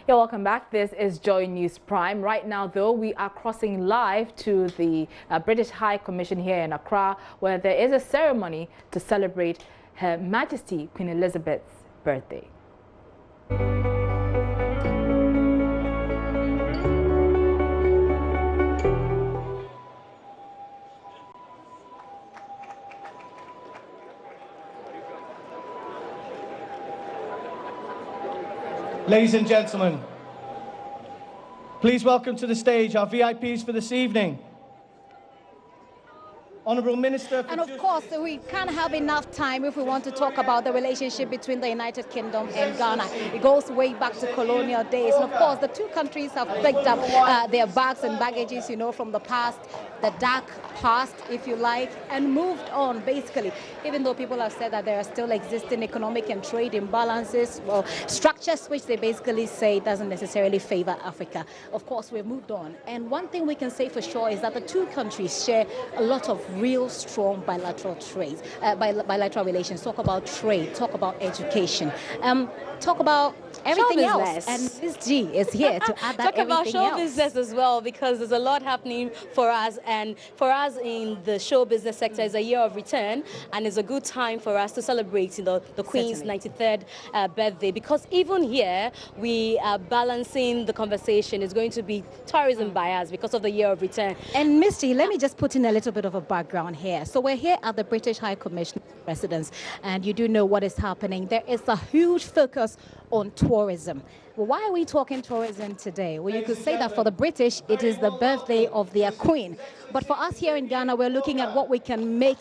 Yeah, welcome back. This is Joy News Prime. Right now, though, we are crossing live to the British High Commission here in Accra, where there is a ceremony to celebrate Her Majesty Queen Elizabeth's birthday. Ladies and gentlemen, please welcome to the stage our VIPs for this evening. Honourable Minister for And of course, we can't have enough time if we want to talk about the relationship between the United Kingdom and Ghana. It goes way back to colonial days. And of course, the two countries have picked up their bags and baggages, from the past, the dark past, if you like, and moved on, basically. Even though people have said that there are still existing economic and trade imbalances, well, structures which they basically say doesn't necessarily favor Africa. Of course, we've moved on. And one thing we can say for sure is that the two countries share a lot of real strong bilateral trade, bilateral relations. Talk about trade, talk about education, talk about everything else. And Ms. G is here to add that talk about show business as well, because there's a lot happening for us. And for us in the show business sector, it's a year of return, and it's a good time for us to celebrate the Queen's 93rd birthday. Because even here, we are balancing the conversation. It's going to be tourism bias because of the year of return. And Ms. G, let me just put in a little bit of a background here. So we're here at the British High Commission residence, and you do know what is happening. There is a huge focus on tourism. Well, why are we talking tourism today? Well, you could say that for the British, it is the birthday of their queen. But for us here in Ghana, we're looking at what we can make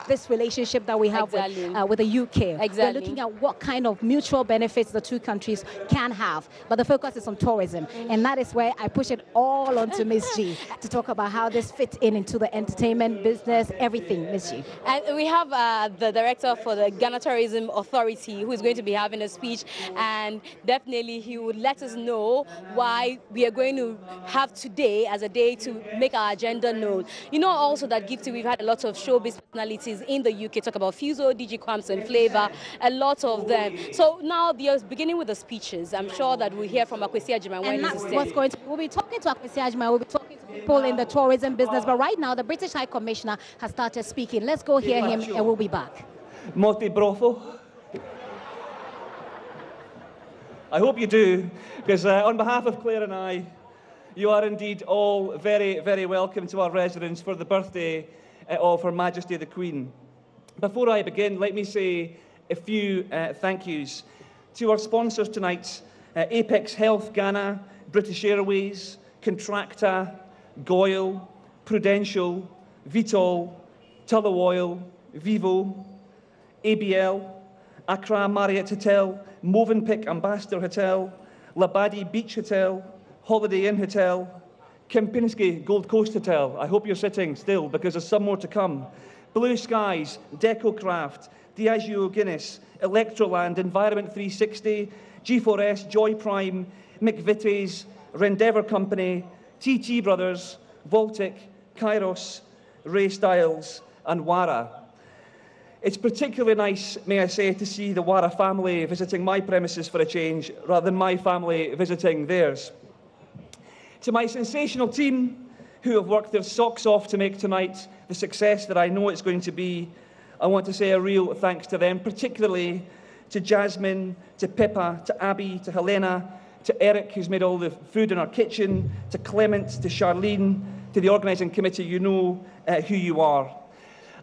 this relationship that we have with the UK. We're looking at what kind of mutual benefits the two countries can have. But the focus is on tourism. And that is where I push it all onto Ms. G to talk about how this fits into the entertainment business, everything, Ms. G. And we have the director for the Ghana Tourism Authority, who is going to be having a speech. And definitely he would let us know why we are going to have today as a day to make our agenda known. You know also that, Gifty, we've had a lot of showbiz personalities in the UK, talk about Fuso, DG Kwams and Flavor, a lot of them. So now they're beginning with the speeches. I'm sure that we'll hear from Akwesi Agyeman when he's what's going to, we'll be talking to Akwesi Agyeman, we'll be talking to people in the tourism business, but right now the British High Commissioner has started speaking. Let's go hear him and we'll be back. Morty Brofo. I hope you do, because on behalf of Claire and I, you are indeed all very, very welcome to our residence for the birthday of Her Majesty the Queen. Before I begin, let me say a few thank yous to our sponsors tonight: Apex Health Ghana, British Airways, Contracta, Goyle, Prudential, Vitol, Tullow Oil, Vivo, ABL, Accra Marriott Hotel, Movenpick Ambassador Hotel, Labadi Beach Hotel, Holiday Inn Hotel, Kempinski Gold Coast Hotel. I hope you're sitting still because there's some more to come. Blue Skies, Decocraft, Diageo Guinness, Electroland, Environment 360, G4S, Joy Prime, McVitie's, Rendeavour Company, TT Brothers, Voltic, Kairos, Ray Styles, and Wara. It's particularly nice, may I say, to see the Wara family visiting my premises for a change, rather than my family visiting theirs. To my sensational team, who have worked their socks off to make tonight the success that I know it's going to be, I want to say a real thanks to them, particularly to Jasmine, to Pippa, to Abby, to Helena, to Eric, who's made all the food in our kitchen, to Clement, to Charlene, to the organising committee. You know who you are.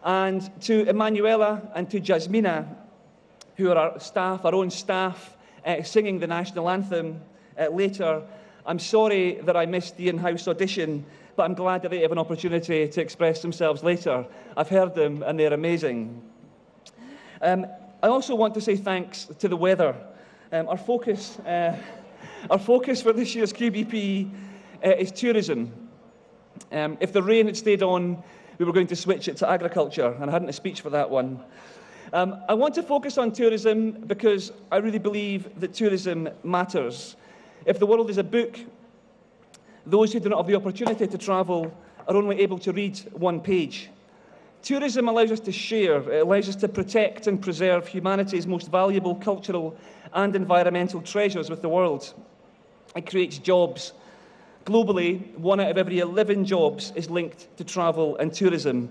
And to Emanuela and to Jasmina, who are our staff, our own staff, singing the national anthem later. I'm sorry that I missed the in-house audition, but I'm glad that they have an opportunity to express themselves later. I've heard them, and they're amazing. I also want to say thanks to the weather. Our focus for this year's QBP is tourism. If the rain had stayed on, we were going to switch it to agriculture, and I hadn't a speech for that one. I want to focus on tourism because I really believe that tourism matters. If the world is a book, those who do not have the opportunity to travel are only able to read one page. Tourism allows us to share, it allows us to protect and preserve humanity's most valuable cultural and environmental treasures with the world. It creates jobs. Globally, 1 out of every 11 jobs is linked to travel and tourism.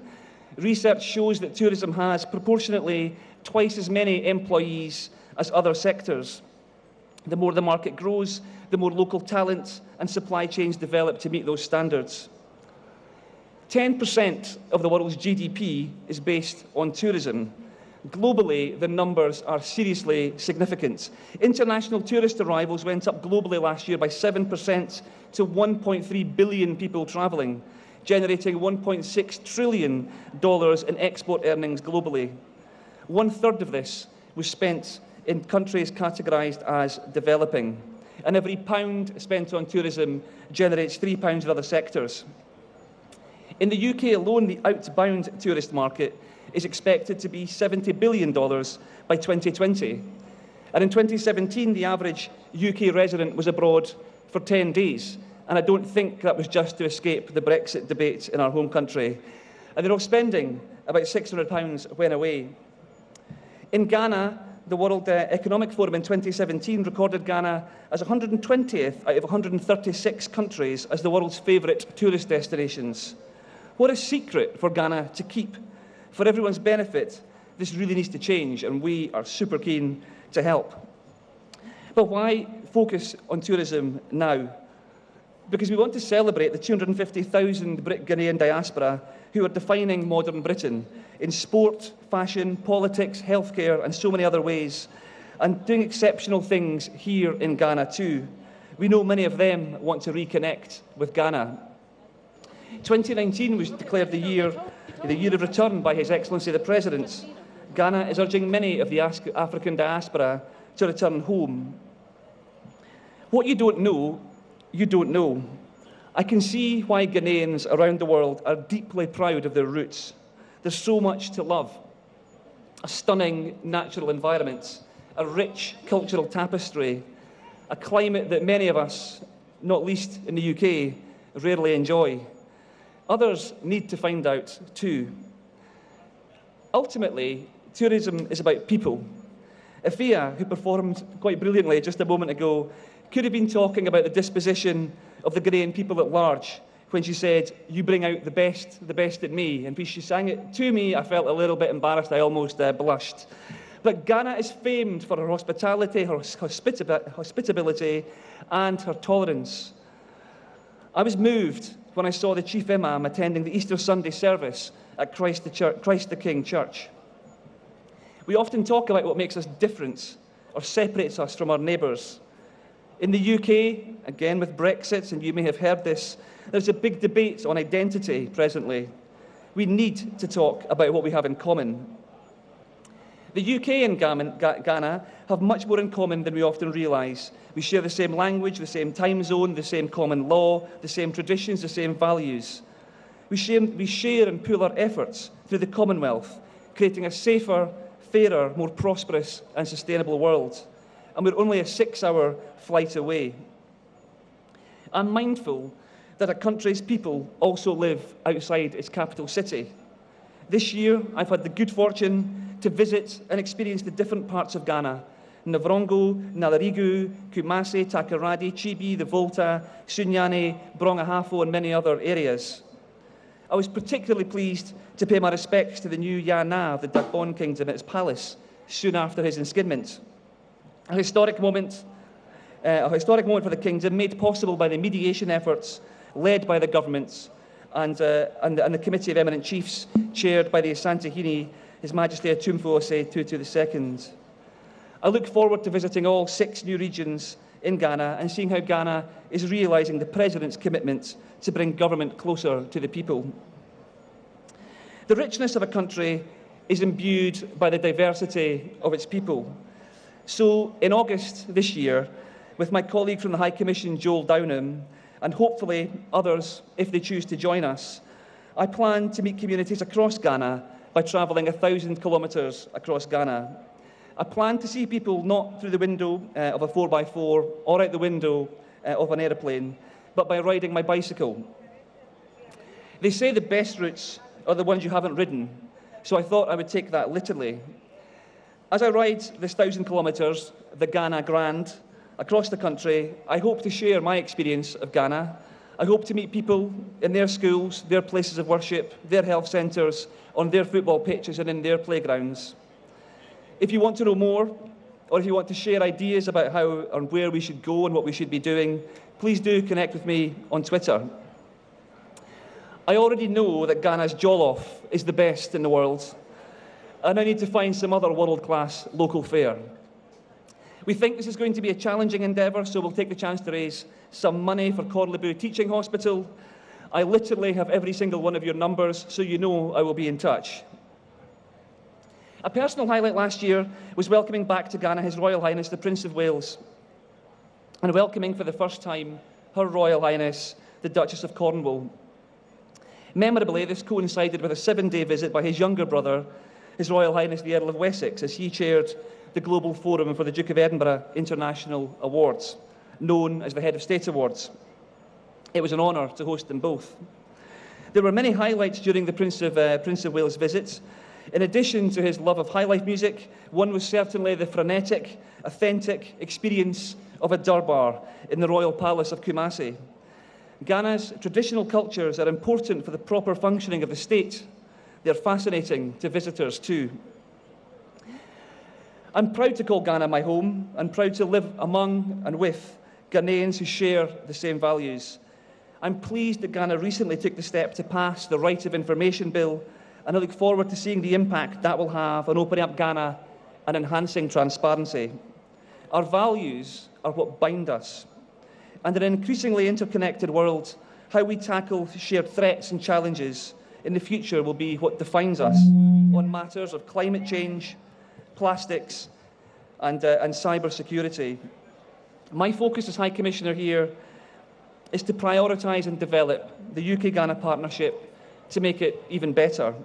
Research shows that tourism has proportionately twice as many employees as other sectors. The more the market grows, the more local talent and supply chains develop to meet those standards. 10% of the world's GDP is based on tourism. Globally, the numbers are seriously significant. International tourist arrivals went up globally last year by 7% to 1.3 billion people travelling, generating $1.6 trillion in export earnings globally. 1/3 of this was spent in countries categorised as developing, and every pound spent on tourism generates £3 in other sectors. In the UK alone, the outbound tourist market is expected to be $70 billion by 2020. And in 2017, the average UK resident was abroad for 10 days. And I don't think that was just to escape the Brexit debate in our home country. And they're all spending about £600 when away. In Ghana, the World Economic Forum in 2017 recorded Ghana as 120th out of 136 countries as the world's favourite tourist destinations. What a secret for Ghana to keep. For everyone's benefit, this really needs to change, and we are super keen to help. But why focus on tourism now? Because we want to celebrate the 250,000 Ghanaian diaspora who are defining modern Britain in sport, fashion, politics, healthcare, and so many other ways, and doing exceptional things here in Ghana too. We know many of them want to reconnect with Ghana. 2019 was declared the year of return by His Excellency the President. Ghana is urging many of the African diaspora to return home. What you don't know, you don't know. I can see why Ghanaians around the world are deeply proud of their roots. There's so much to love. A stunning natural environment, a rich cultural tapestry, a climate that many of us, not least in the UK, rarely enjoy. Others need to find out too. Ultimately, tourism is about people. Ifea, who performed quite brilliantly just a moment ago, could have been talking about the disposition of the Ghanaian people at large when she said, "You bring out the best in me." And when she sang it to me, I felt a little bit embarrassed. I almost blushed. But Ghana is famed for her hospitality, her hospitability, and her tolerance. I was moved when I saw the Chief Imam attending the Easter Sunday service at Christ the King Church. We often talk about what makes us different or separates us from our neighbours. In the UK, again with Brexit, and you may have heard this, there's a big debate on identity presently. We need to talk about what we have in common. The UK and Ghana have much more in common than we often realise. We share the same language, the same time zone, the same common law, the same traditions, the same values. We share and pool our efforts through the Commonwealth, creating a safer, fairer, more prosperous and sustainable world. And we're only a 6-hour flight away. I'm mindful that a country's people also live outside its capital city. This year, I've had the good fortune to visit and experience the different parts of Ghana: Navrongo, Nalarigu, Kumasi, Takoradi, Chibi, the Volta, Sunyani, Brongahafo, and many other areas. I was particularly pleased to pay my respects to the new Yana of the Dagbon Kingdom at its palace soon after his enskinment. A historic moment for the kingdom, made possible by the mediation efforts led by the government and the Committee of Eminent Chiefs, chaired by the Asantehene, His Majesty Atumfo Osei Tutu II. I look forward to visiting all 6 new regions in Ghana and seeing how Ghana is realising the President's commitment to bring government closer to the people. The richness of a country is imbued by the diversity of its people. So, in August this year, with my colleague from the High Commission, Joel Downham, and hopefully others, if they choose to join us, I plan to meet communities across Ghana by travelling 1,000 kilometres across Ghana. I plan to see people not through the window of a 4x4 or out the window of an aeroplane, but by riding my bicycle. They say the best routes are the ones you haven't ridden, so I thought I would take that literally. As I ride this 1,000 kilometres, the Ghana Grand, across the country, I hope to share my experience of Ghana. I hope to meet people in their schools, their places of worship, their health centres, on their football pitches and in their playgrounds. If you want to know more, or if you want to share ideas about how and where we should go and what we should be doing, please do connect with me on Twitter. I already know that Ghana's jollof is the best in the world, and I need to find some other world-class local fare. We think this is going to be a challenging endeavour, so we'll take the chance to raise some money for Korlebu Teaching Hospital. I literally have every single one of your numbers, so you know I will be in touch. A personal highlight last year was welcoming back to Ghana His Royal Highness the Prince of Wales, and welcoming for the first time Her Royal Highness the Duchess of Cornwall. Memorably, this coincided with a 7-day visit by his younger brother, His Royal Highness the Earl of Wessex, as he chaired the Global Forum for the Duke of Edinburgh International Awards, known as the Head of State Awards. It was an honour to host them both. There were many highlights during the Prince of Wales' visits. In addition to his love of high-life music, one was certainly the frenetic, authentic experience of a durbar in the Royal Palace of Kumasi. Ghana's traditional cultures are important for the proper functioning of the state. They're fascinating to visitors too. I'm proud to call Ghana my home, and proud to live among and with Ghanaians who share the same values. I'm pleased that Ghana recently took the step to pass the Right of Information Bill, and I look forward to seeing the impact that will have on opening up Ghana and enhancing transparency. Our values are what bind us. And in an increasingly interconnected world, how we tackle shared threats and challenges in the future will be what defines us on matters of climate change, plastics, and cyber security. My focus as High Commissioner here is to prioritise and develop the UK-Ghana partnership to make it even better.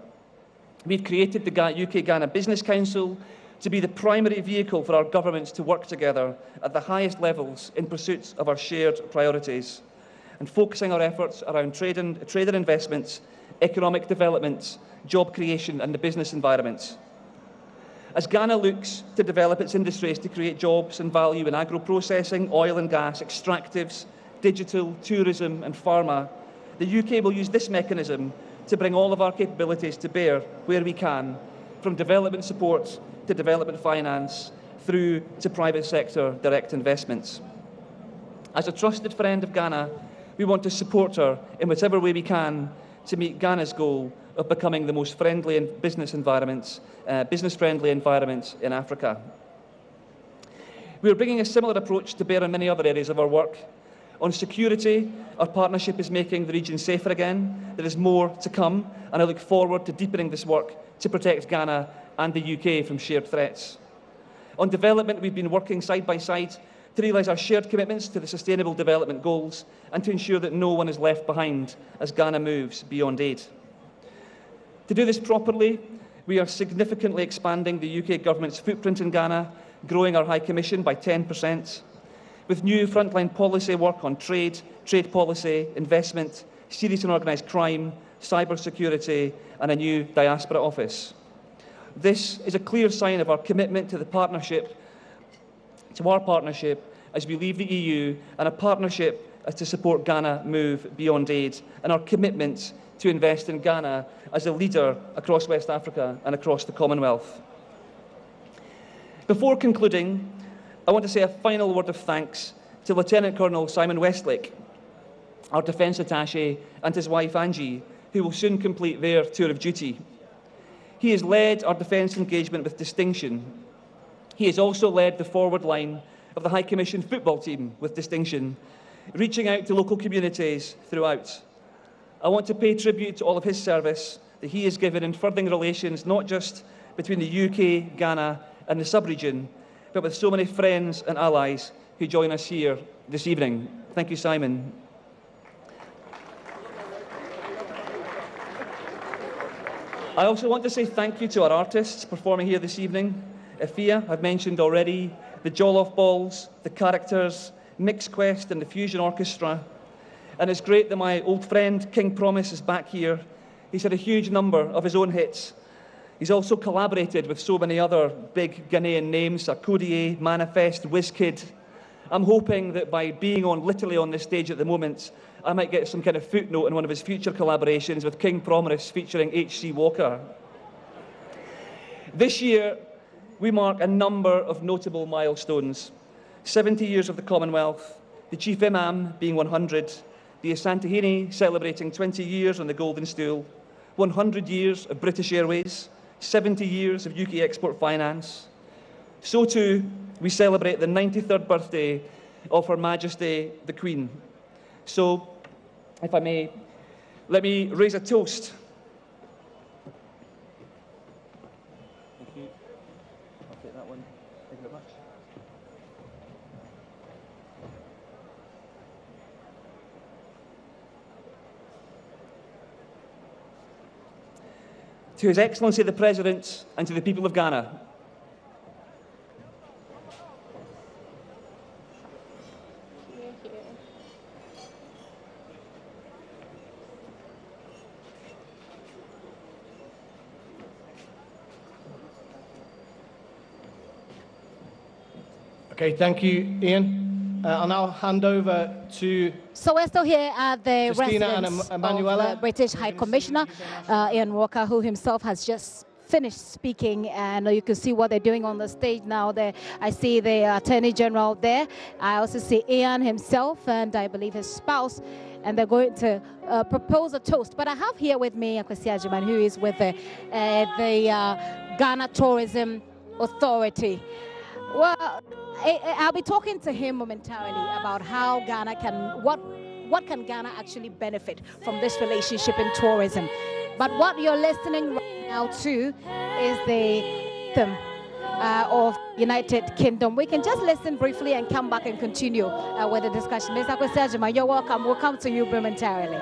We've created the UK-Ghana Business Council to be the primary vehicle for our governments to work together at the highest levels in pursuit of our shared priorities, and focusing our efforts around trade and investments, economic development, job creation and the business environment. As Ghana looks to develop its industries to create jobs and value in agro-processing, oil and gas, extractives, digital, tourism and pharma, the UK will use this mechanism to bring all of our capabilities to bear where we can, from development support to development finance, through to private sector direct investments. As a trusted friend of Ghana, we want to support her in whatever way we can to meet Ghana's goal of becoming the most friendly business-friendly environment in Africa. We are bringing a similar approach to bear in many other areas of our work. On security, our partnership is making the region safer again. There is more to come, and I look forward to deepening this work to protect Ghana and the UK from shared threats. On development, we've been working side by side to realise our shared commitments to the Sustainable Development Goals and to ensure that no one is left behind as Ghana moves beyond aid. To do this properly, we are significantly expanding the UK Government's footprint in Ghana, growing our High Commission by 10%, with new frontline policy work on trade policy, investment, serious and organised crime, cyber security and a new diaspora office. This is a clear sign of our commitment to our partnership as we leave the EU, and a partnership as to support Ghana move beyond aid, and our commitment to invest in Ghana as a leader across West Africa and across the Commonwealth. Before concluding, I want to say a final word of thanks to Lieutenant Colonel Simon Westlake, our Defence Attaché, and his wife Angie, who will soon complete their tour of duty. He has led our defence engagement with distinction. He has also led the forward line of the High Commission football team with distinction, reaching out to local communities throughout. I want to pay tribute to all of his service that he has given in furthering relations not just between the UK, Ghana and the sub-region, but with so many friends and allies who join us here this evening. Thank you, Simon. I also want to say thank you to our artists performing here this evening. Ifia, I've mentioned already, the Jollof Balls, the Characters, Mix Quest and the Fusion Orchestra. And it's great that my old friend King Promise is back here. He's had a huge number of his own hits. He's also collaborated with so many other big Ghanaian names, Akodie, Manifest, Wizkid, I'm hoping that by being literally on this stage at the moment, I might get some kind of footnote in one of his future collaborations with King Promise featuring H.C. Walker. This year, we mark a number of notable milestones. 70 years of the Commonwealth, the Chief Imam being 100, the Asantehene celebrating 20 years on the Golden Stool, 100 years of British Airways, 70 years of UK export finance. So too, we celebrate the 93rd birthday of Her Majesty the Queen. So, if I may, let me raise a toast. Thank you. I'll take that one. Thank you very much. To His Excellency the President and to the people of Ghana. Okay, thank you, Ian. I'll now hand over to... So we're still here at the Justina and residence of Emanuela. the British High Commissioner, Ian Walker, who himself has just finished speaking, and you can see what they're doing on the stage now. There, I see the Attorney General there. I also see Ian himself, and I believe his spouse, and they're going to propose a toast. But I have here with me Akwasi Ajiman, who is with the Ghana Tourism Authority. Well, I'll be talking to him momentarily about how Ghana can, what can Ghana actually benefit from this relationship in tourism. But what you're listening right now to is the anthem of United Kingdom. We can just listen briefly and come back and continue with the discussion. Mr. Akwasi Ajiman, you're welcome. We'll come to you momentarily.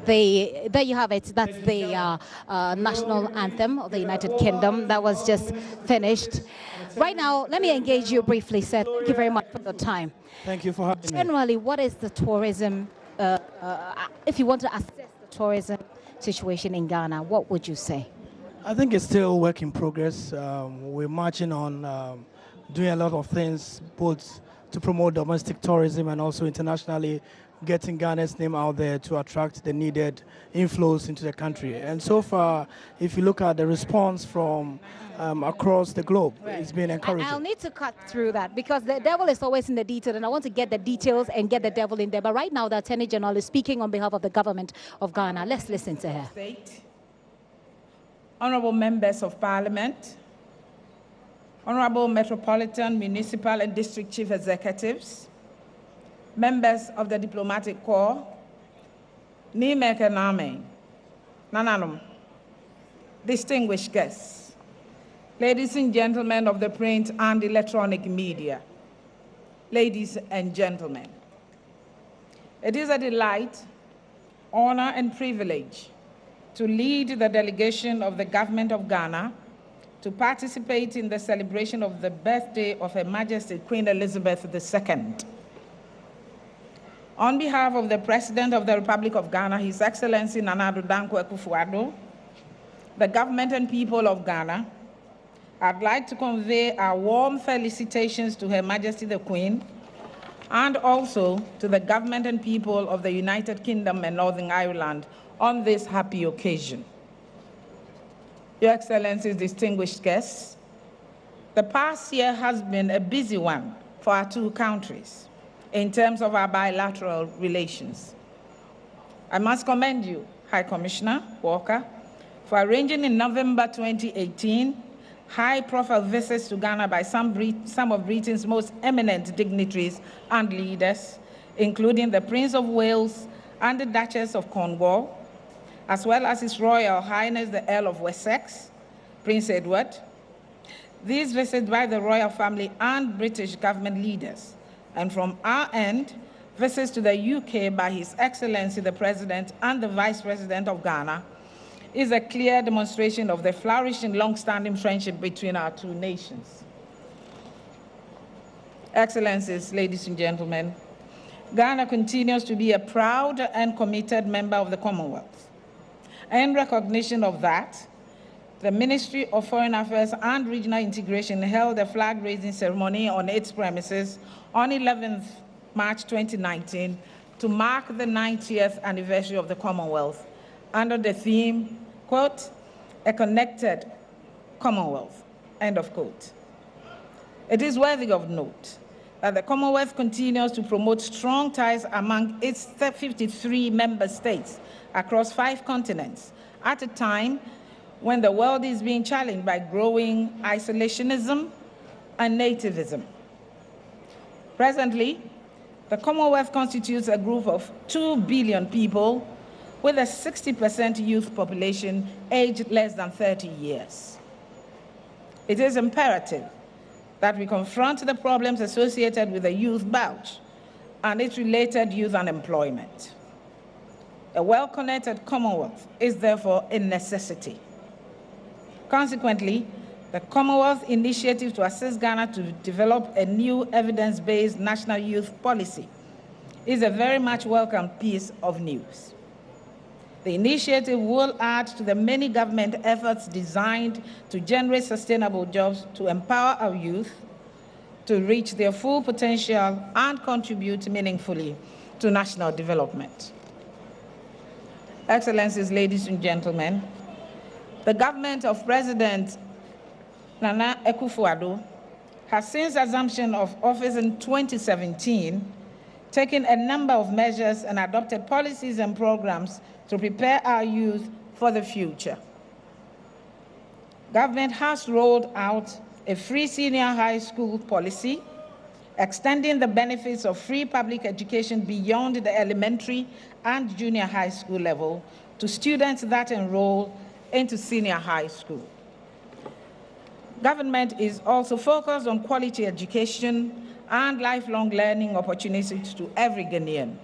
There you have it. That's the national anthem of the United Kingdom that was just finished. Right now, let me engage you briefly, sir. Thank you very much for your time. Thank you for having me. Generally, what is the tourism, if you want to assess the tourism situation in Ghana, what would you say? I think it's still work in progress. We're marching on doing a lot of things, both to promote domestic tourism and also internationally, getting Ghana's name out there to attract the needed inflows into the country. And so far, if you look at the response from across the globe, it's been encouraging. I'll need to cut through that because the devil is always in the detail, and I want to get the details and get the devil in there. But right now, the Attorney General is speaking on behalf of the government of Ghana. Let's listen to her. State, honorable members of Parliament, honorable Metropolitan, Municipal and District Chief Executives, members of the Diplomatic Corps, Nimekaname, Nananum, distinguished guests, ladies and gentlemen of the print and electronic media, ladies and gentlemen, it is a delight, honor and privilege to lead the delegation of the government of Ghana to participate in the celebration of the birthday of Her Majesty Queen Elizabeth II. On behalf of the President of the Republic of Ghana, His Excellency Nana Addo Dankwa Akufo-Addo, the government and people of Ghana, I'd like to convey our warm felicitations to Her Majesty the Queen and also to the government and people of the United Kingdom and Northern Ireland on this happy occasion. Your Excellencies, distinguished guests, the past year has been a busy one for our two countries in terms of our bilateral relations. I must commend you, High Commissioner Walker, for arranging in November 2018 high-profile visits to Ghana by some of Britain's most eminent dignitaries and leaders, including the Prince of Wales and the Duchess of Cornwall, as well as His Royal Highness the Earl of Wessex, Prince Edward. These visits by the royal family and British government leaders, and from our end, visits to the UK by His Excellency the President and the Vice President of Ghana is a clear demonstration of the flourishing, long-standing friendship between our two nations. Excellencies, ladies and gentlemen, Ghana continues to be a proud and committed member of the Commonwealth. In recognition of that, the Ministry of Foreign Affairs and Regional Integration held a flag-raising ceremony on its premises on 11th March 2019 to mark the 90th anniversary of the Commonwealth under the theme, quote, "A connected Commonwealth," end of quote. It is worthy of note that the Commonwealth continues to promote strong ties among its 53 member states across 5 continents at a time when the world is being challenged by growing isolationism and nativism. Presently, the Commonwealth constitutes a group of 2 billion people with a 60% youth population aged less than 30 years. It is imperative that we confront the problems associated with the youth bulge and its related youth unemployment. A well-connected Commonwealth is therefore a necessity. Consequently, the Commonwealth initiative to assist Ghana to develop a new evidence-based national youth policy is a very much welcome piece of news. The initiative will add to the many government efforts designed to generate sustainable jobs to empower our youth to reach their full potential and contribute meaningfully to national development. Excellencies, ladies and gentlemen, the government of President Nana Akufo-Addo has, since assumption of office in 2017, taken a number of measures and adopted policies and programs to prepare our youth for the future. Government has rolled out a free senior high school policy, extending the benefits of free public education beyond the elementary and junior high school level to students that enroll into senior high school. Government is also focused on quality education and lifelong learning opportunities to every Ghanaian.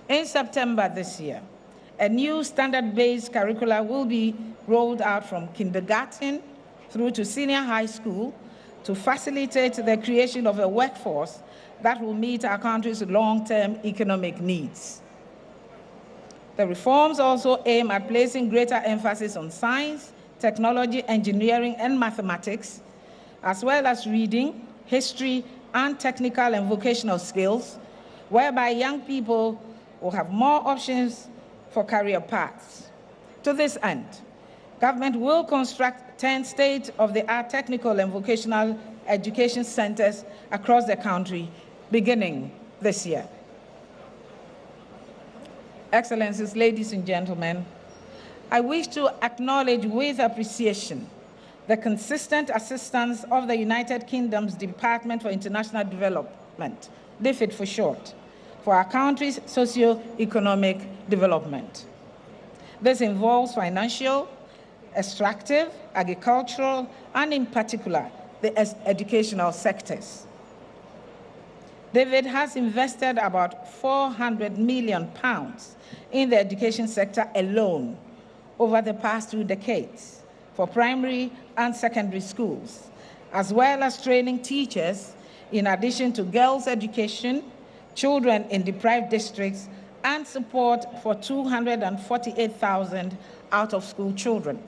In September this year, a new standard-based curricula will be rolled out from kindergarten through to senior high school to facilitate the creation of a workforce that will meet our country's long-term economic needs. The reforms also aim at placing greater emphasis on science, technology, engineering, and mathematics, as well as reading, history, and technical and vocational skills, whereby young people will have more options for career paths. To this end, government will construct 10 state-of-the-art technical and vocational education centers across the country beginning this year. Excellencies, ladies and gentlemen, I wish to acknowledge with appreciation the consistent assistance of the United Kingdom's Department for International Development, DFID for short, for our country's socio-economic development. This involves financial, extractive, agricultural, and in particular, the educational sectors. David has invested about £400 million in the education sector alone over the past 2 decades for primary and secondary schools, as well as training teachers in addition to girls' education, children in deprived districts, and support for 248,000 out-of-school children.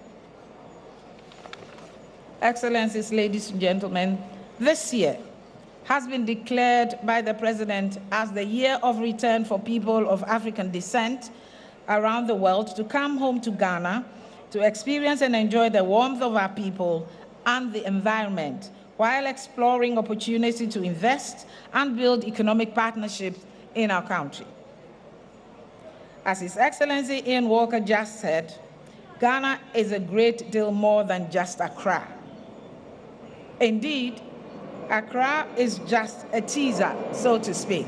Excellencies, ladies and gentlemen, this year has been declared by the President as the year of return for people of African descent around the world to come home to Ghana to experience and enjoy the warmth of our people and the environment while exploring opportunities to invest and build economic partnerships in our country. As His Excellency Ian Walker just said, Ghana is a great deal more than just Accra. Indeed, Accra is just a teaser, so to speak.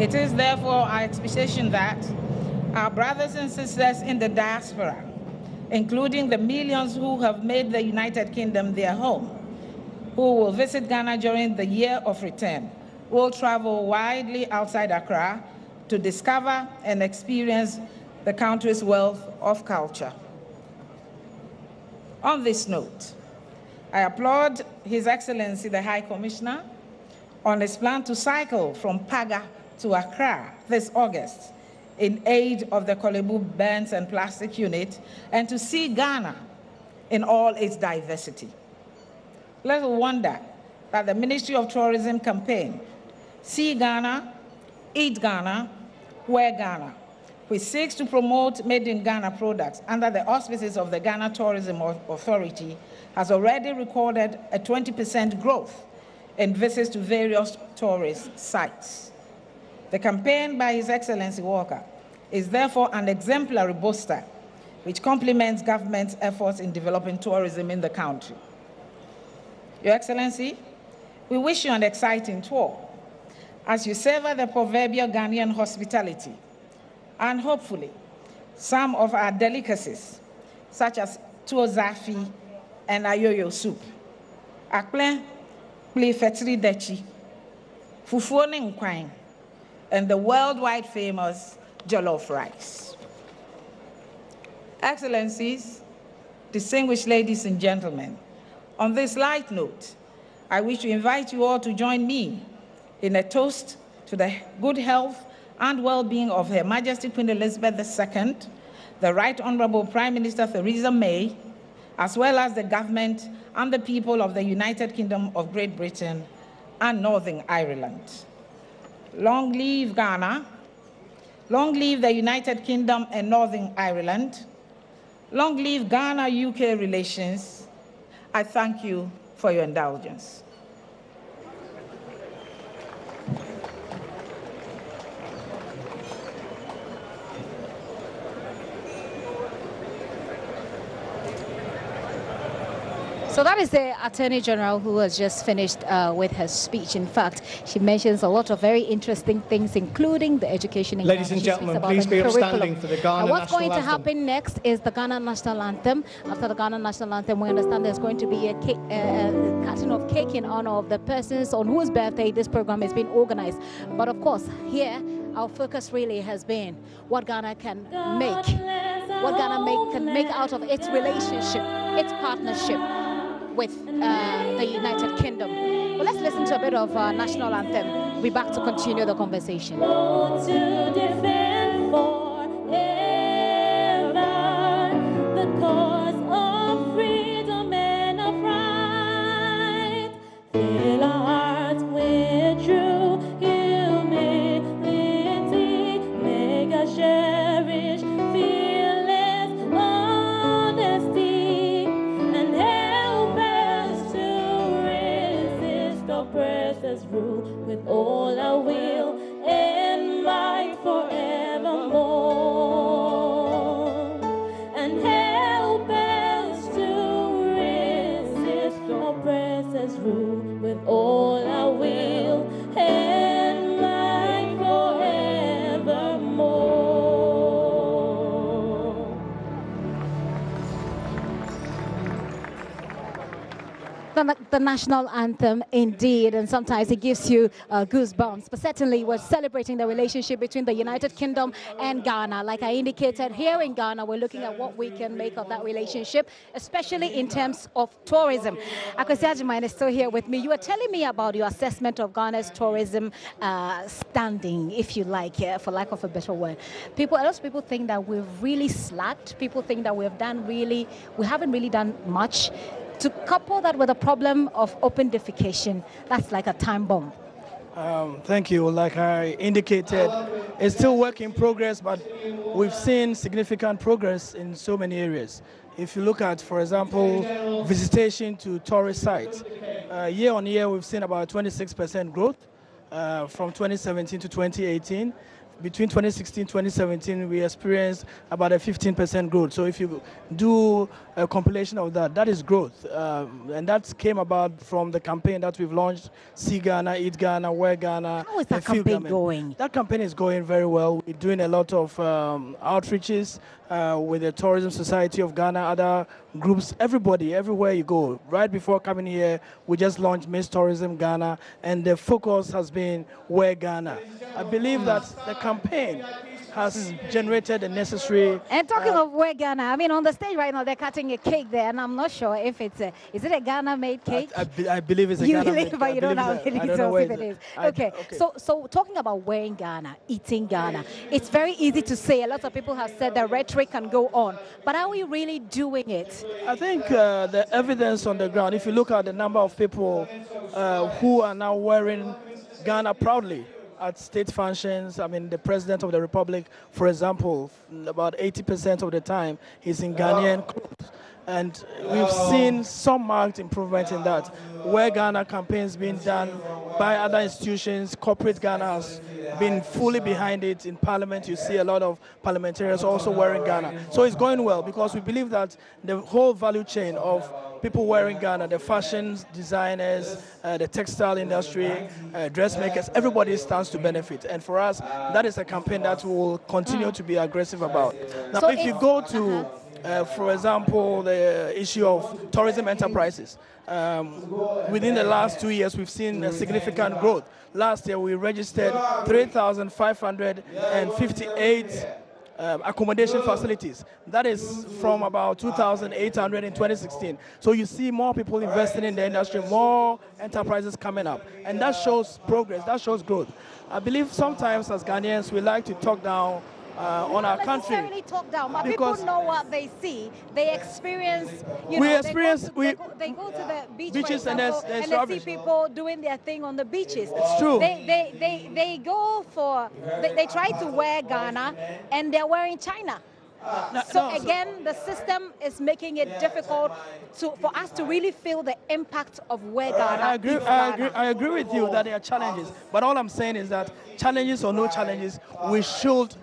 It is therefore our expectation that our brothers and sisters in the diaspora, including the millions who have made the United Kingdom their home, who will visit Ghana during the year of return, will travel widely outside Accra to discover and experience the country's wealth of culture. On this note, I applaud His Excellency the High Commissioner on his plan to cycle from Paga to Accra this August in aid of the Kolebu Burns and Plastic Unit and to see Ghana in all its diversity. Little wonder that the Ministry of Tourism campaign, See Ghana, Eat Ghana, Wear Ghana, which seeks to promote made in Ghana products under the auspices of the Ghana Tourism Authority, has already recorded a 20% growth in visits to various tourist sites. The campaign by His Excellency Walker is therefore an exemplary booster which complements government's efforts in developing tourism in the country. Your Excellency, we wish you an exciting tour as you savor the proverbial Ghanaian hospitality and hopefully some of our delicacies, such as tuo zafi and ayoyo soup, akple pli fetri dechi, fufuo ne nkwan, and the worldwide famous jollof rice. Excellencies, distinguished ladies and gentlemen, on this light note, I wish to invite you all to join me in a toast to the good health and well-being of Her Majesty Queen Elizabeth II, the Right Honorable Prime Minister Theresa May, as well as the government and the people of the United Kingdom of Great Britain and Northern Ireland. Long live Ghana, long live the United Kingdom and Northern Ireland, long live Ghana-UK relations. I thank you for your indulgence. So that is the Attorney General who has just finished with her speech. In fact, she mentions a lot of very interesting things, including the education in Ladies Ghana. and She gentlemen, speaks about please the be curriculum. upstanding for the Ghana What's National going to Anthem. happen next is the Ghana National Anthem. After the Ghana National Anthem, we understand there's going to be a cutting of cake in honor of the persons on whose birthday this program has been organized. But of course, here, our focus really has been what Ghana can make, what Ghana can make out of its relationship, its partnership with the United Kingdom. Well, let's listen to a bit of our national anthem. We'll be back to continue the conversation. To defend forever the cause of freedom and of right. Fill our hearts with true humility. Make us cherish fearless honesty and help us to resist oppressors' rule with all our will and might forevermore, and help us to resist oppressors' rule with all our will and might forevermore. The national anthem, indeed, and sometimes it gives you goosebumps. But certainly, we're celebrating the relationship between the United Kingdom and Ghana. Like I indicated, here in Ghana, we're looking at what we can make of that relationship, especially in terms of tourism. Akwesi Agyeman is still here with me. You were telling me about your assessment of Ghana's tourism standing, if you like, for lack of a better word. A lot of people think that we've really slacked. People think that we haven't really done much. To couple that with a problem of open defecation, that's like a time bomb. Thank you. Like I indicated, it's still work in progress, but we've seen significant progress in so many areas. If you look at, for example, visitation to tourist sites, year on year, we've seen about 26% growth from 2017 to 2018. between 2016 and 2017, we experienced about a 15% growth. So if you do a compilation of that, that is growth. And that came about from the campaign that we've launched, See Ghana, Eat Ghana, Wear Ghana. How is that campaign going? That campaign is going very well. We're doing a lot of outreaches with the Tourism Society of Ghana, other groups, everybody, everywhere you go. Right before coming here, we just launched Miss Tourism Ghana, and the focus has been Wear Ghana. I believe that the campaign has generated the necessary... And talking of Wear Ghana, I mean, on the stage right now, they're cutting a cake there, and I'm not sure if it's a... Is it a Ghana-made cake? I believe it's a Ghana-made cake. You believe, but you don't know how it is. Okay, okay. So talking about wearing Ghana, eating Ghana, it's very easy to say. A lot of people have said the rhetoric can go on, but are we really doing it? I think the evidence on the ground, if you look at the number of people who are now wearing Ghana proudly at state functions, I mean, the President of the Republic, for example, about 80% of the time he's in Ghanaian clothes. And we've seen some marked improvement in that. Where Ghana campaigns being done by other institutions, corporate Ghana has been fully behind it. In Parliament, you see a lot of parliamentarians also wearing Ghana. So it's going well because we believe that the whole value chain of people wearing Ghana, the fashions, designers, the textile industry, dressmakers, everybody stands to benefit. And for us, that is a campaign that we will continue to be aggressive about. Now, so if you go to, for example, the issue of tourism enterprises, within the last 2 years, we've seen a significant growth. Last year, we registered 3,558 accommodation facilities. That is from about 2,800 in 2016. So you see more people investing in the industry, more enterprises coming up. And that shows progress, that shows growth. I believe sometimes as Ghanaians, we like to talk down on our country. Not necessarily talk down, but people know what they see. They experience, they go to the beaches and they see people doing their thing on the beaches. It's true. They go for, they try to wear Ghana and they're wearing China. Again, the system is making it difficult for us to really feel the impact of where Ghana I agree with you that there are challenges. But all I'm saying is that challenges or no challenges, we should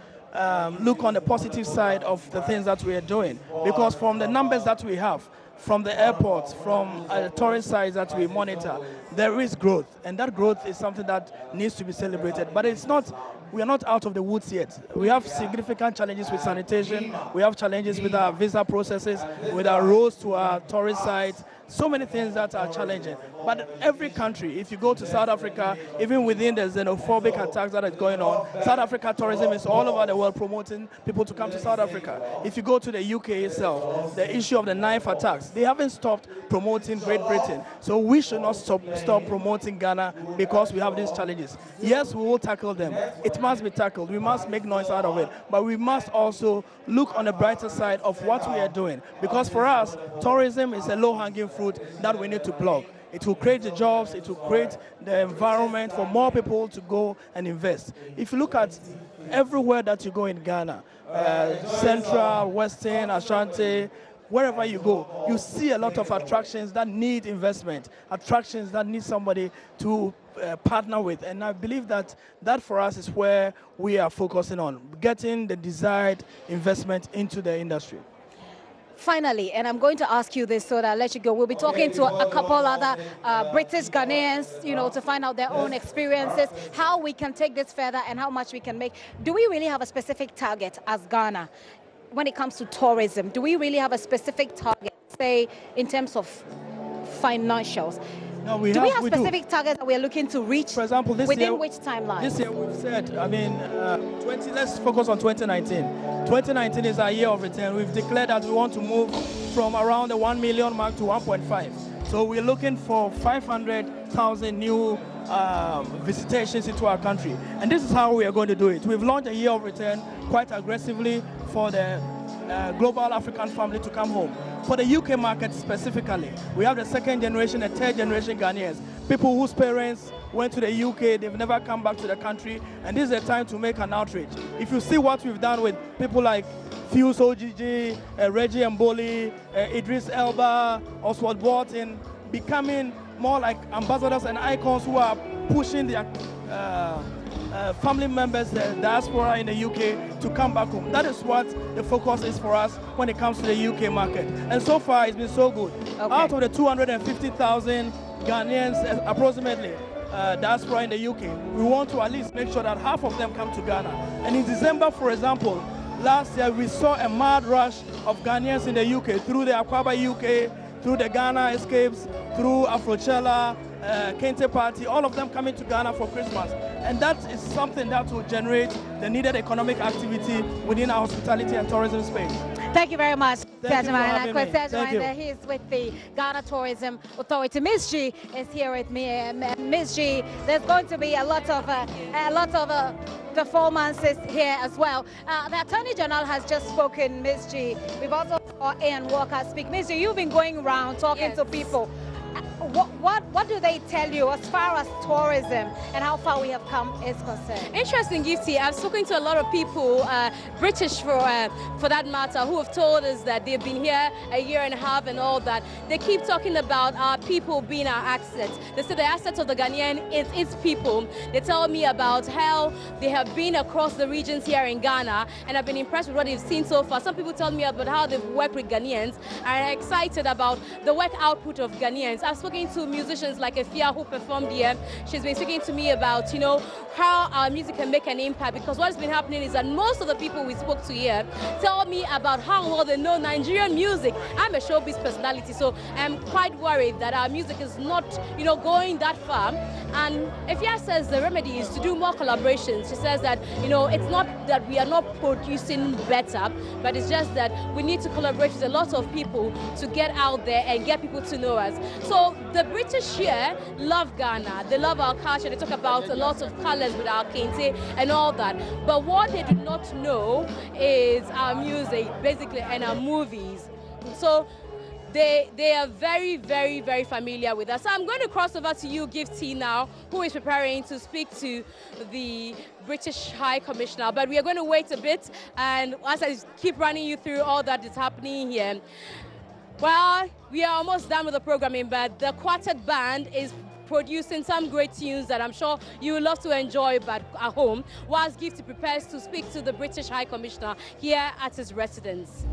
look on the positive side of the things that we are doing. Because from the numbers that we have, from the airports, from the tourist sites that we monitor, there is growth. And that growth is something that needs to be celebrated. But it's not, we are not out of the woods yet. We have significant challenges with sanitation. We have challenges with our visa processes, with our roads to our tourist sites. So many things that are challenging. But every country, if you go to South Africa, even within the xenophobic attacks that is going on, South Africa tourism is all over the world promoting people to come to South Africa. If you go to the UK itself, the issue of the knife attacks, they haven't stopped promoting Great Britain. So we should not stop promoting Ghana because we have these challenges. Yes, we will tackle them. It must be tackled. We must make noise out of it. But we must also look on the brighter side of what we are doing. Because for us, tourism is a low-hanging fruit that we need to plug. It will create the jobs, it will create the environment for more people to go and invest. If you look at everywhere that you go in Ghana, Central, Western, Ashanti, wherever you go, you see a lot of attractions that need investment, attractions that need somebody to partner with. And I believe that for us is where we are focusing on, getting the desired investment into the industry. Finally, and I'm going to ask you this so that I'll let you go. We'll be talking to a couple other British Ghanaians, to find out their own experiences, how we can take this further and how much we can make. Do we really have a specific target as Ghana when it comes to tourism? Do we really have a specific target, say, in terms of financials? No, do we have specific targets that we are looking to reach? For example, within which timeline? This year we've said, let's focus on 2019. 2019 is our year of return. We've declared that we want to move from around the 1 million mark to 1.5. So we're looking for 500,000 new visitations into our country. And this is how we are going to do it. We've launched a year of return quite aggressively for the global African family to come home. For the UK market specifically, we have the second generation and third generation Ghanaians, people whose parents went to the UK, they've never come back to the country, and this is the time to make an outreach. If you see what we've done with people like Fuse OGG, Reggie Mboli, Idris Elba, Oswald Bolton, becoming more like ambassadors and icons who are pushing their family members, the diaspora in the UK, to come back home. That is what the focus is for us when it comes to the UK market. And so far, it's been so good. Okay. Out of the 250,000 Ghanaians, approximately, diaspora in the UK, we want to at least make sure that half of them come to Ghana. And in December, for example, last year we saw a mad rush of Ghanaians in the UK through the Aquaba UK, through the Ghana Escapes, through Afrochella, Kente Party, all of them coming to Ghana for Christmas. And that is something that will generate the needed economic activity within our hospitality and tourism space. Thank you very much, Thank you for having me. Thank you. He is with the Ghana Tourism Authority. Ms. G is here with me. Ms. G, there's going to be a lot of performances here as well. The Attorney General has just spoken, Ms. G. We've also saw Ian Walker speak. Ms. G, you've been going around talking to people. What do they tell you as far as tourism and how far we have come is concerned? Interesting, Gifty. I've spoken to a lot of people, British for that matter, who have told us that they've been here a year and a half and all that. They keep talking about our people being our assets. They say the assets of the Ghanaian is its people. They tell me about how they have been across the regions here in Ghana and have been impressed with what they've seen so far. Some people tell me about how they've worked with Ghanaians and are excited about the work output of Ghanaians. I've spoken to musicians like Efia who performed here. She's been speaking to me about, you know, how our music can make an impact, because what's been happening is that most of the people we spoke to here tell me about how well they know Nigerian music. I'm a showbiz personality, so I'm quite worried that our music is not, you know, going that far. And Efia says the remedy is to do more collaborations. She says that, you know, it's not that we are not producing better, but it's just that we need to collaborate with a lot of people to get out there and get people to know us. So the British here love Ghana. They love our culture. They talk about a lot of colors with our kente and all that. But what they do not know is our music, basically, and our movies. So they are very, very, very familiar with us. So I'm going to cross over to you, Gifty, now, who is preparing to speak to the British High Commissioner. But we are going to wait a bit, and as I keep running you through all that is happening here. Well, we are almost done with the programming, but the quartet band is producing some great tunes that I'm sure you will love to enjoy back at home, whilst Gifty prepares to speak to the British High Commissioner here at his residence.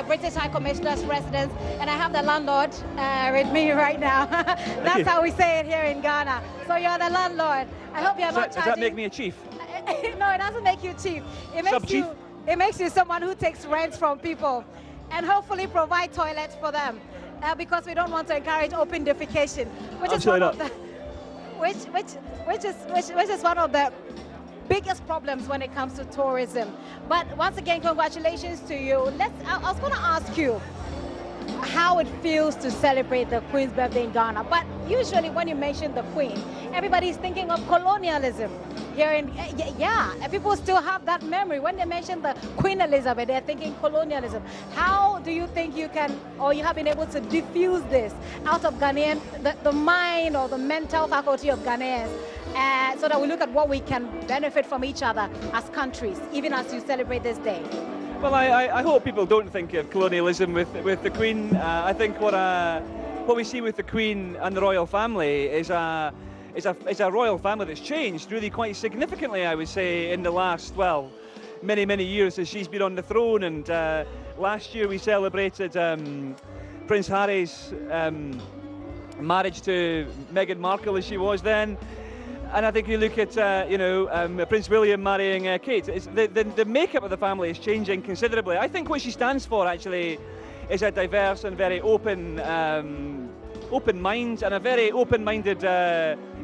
British High Commissioner's residence, and I have the landlord with me right now. That's how we say it here in Ghana. So you're the landlord. I hope you're not charging. Does that make me a chief? No, it doesn't make you chief. It makes you someone who takes rent from people and hopefully provide toilets for them, because we don't want to encourage open defecation, which is one of the which is one of the biggest problems when it comes to tourism. But once again, congratulations to you. I was going to ask you how it feels to celebrate the Queen's birthday in Ghana. But usually when you mention the Queen, everybody's thinking of colonialism. Here in, people still have that memory. When they mention the Queen Elizabeth, they're thinking colonialism. How do you think you can, or you have been able to diffuse this out of Ghanaian, the mind or the mental faculty of Ghanaians, so that we look at what we can benefit from each other as countries, even as you celebrate this day? Well, I hope people don't think of colonialism with the Queen. I think what we see with the Queen and the royal family is a royal family that's changed really quite significantly, I would say, in the last, well, many years as she's been on the throne. And last year we celebrated Prince Harry's marriage to Meghan Markle as she was then. And I think you look at, Prince William marrying Kate. The makeup of the family is changing considerably. I think what she stands for, actually, is a diverse and very open mind, and a very open-minded